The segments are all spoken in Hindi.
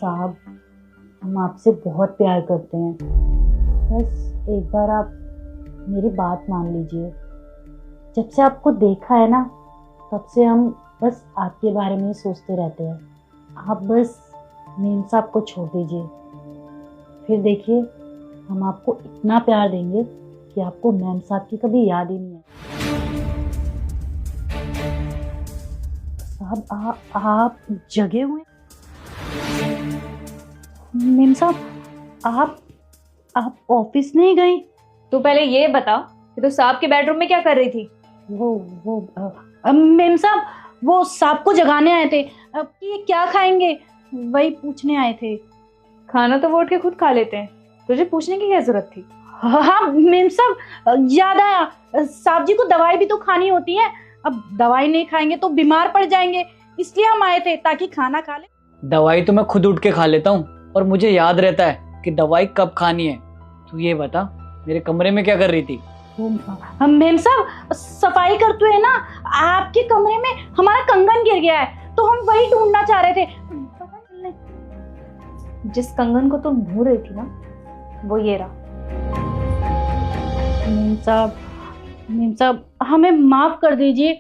साहब, हम आपसे बहुत प्यार करते हैं। बस एक बार आप मेरी बात मान लीजिए। जब से आपको देखा है ना, तब से हम बस आपके बारे में ही सोचते रहते हैं। आप बस मेम साहब को छोड़ दीजिए, फिर देखिए हम आपको इतना प्यार देंगे कि आपको मैम साहब की कभी याद ही नहीं है। साहब आप जगे हुए? मेम साहब आप ऑफिस नहीं गई? तू पहले ये बता कि तू साहब के बेडरूम में क्या कर रही थी? मेम साहब, वो साहब को जगाने आए थे कि ये क्या खाएंगे, वही पूछने आए थे। खाना तो वो उठ के खुद खा लेते हैं, तुझे पूछने की क्या जरूरत थी? हाँ मेम साहब, याद आया, साहब जी को दवाई भी तो खानी होती है। अब दवाई नहीं खाएंगे तो बीमार पड़ जाएंगे, इसलिए हम आए थे ताकि खाना खा ले। दवाई तो मैं खुद उठ के खा लेता हूँ और मुझे याद रहता है कि दवाई कब खानी है। तू ये बता, मेरे कमरे में क्या कर रही थी? हम मेम साहब सफाई करते हैं ना, आपके कमरे में हमारा कंगन गिर गया है तो हम वही ढूंढना चाह रहे थे। जिस कंगन को तुम ढूंढ रही थी ना, वो ये रहा। मेम साहब हमें माफ कर दीजिए।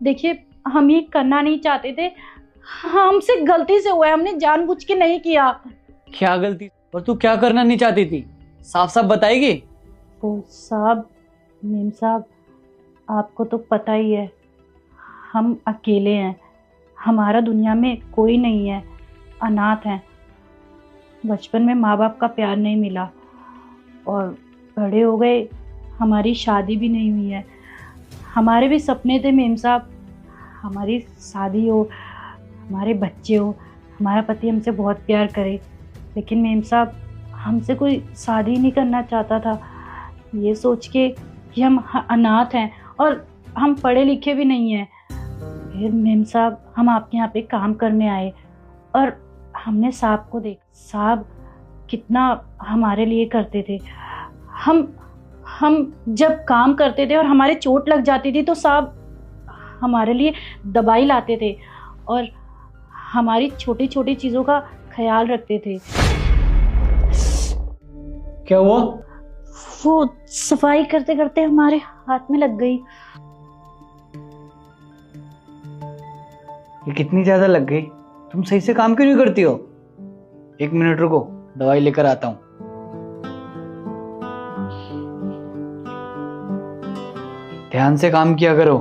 देखिए हम ये करना नहीं चाहते थे, हमसे गलती से हुआ है, हमने जानबूझ के नहीं किया। क्या गलती? और तू क्या करना नहीं चाहती थी? साफ साफ बताएगी? वो साहब, मेम साहब आपको तो पता ही है, हम अकेले हैं, हमारा दुनिया में कोई नहीं है, अनाथ हैं। बचपन में माँ बाप का प्यार नहीं मिला और बड़े हो गए, हमारी शादी भी नहीं हुई है। हमारे भी सपने थे मेम साहब, हमारी शादी हो, हमारे बच्चे हो, हमारा पति हमसे बहुत प्यार करे, लेकिन मेम साहब हमसे कोई शादी नहीं करना चाहता था, ये सोच के कि हम अनाथ हैं और हम पढ़े लिखे भी नहीं हैं। फिर मेम साहब हम आपके यहाँ पे काम करने आए और हमने साहब को देखा। साहब कितना हमारे लिए करते थे। हम जब काम करते थे और हमारे चोट लग जाती थी तो साहब हमारे लिए दवाई लाते थे और हमारी छोटी छोटी चीज़ों का ख्याल रखते थे। क्या हुआ? वो सफाई करते करते हमारे हाथ में लग गई। ये कितनी ज्यादा लग गई? तुम सही से काम क्यों नहीं करती हो? 1 मिनट रुको, दवाई लेकर आता हूँ। ध्यान से काम किया करो।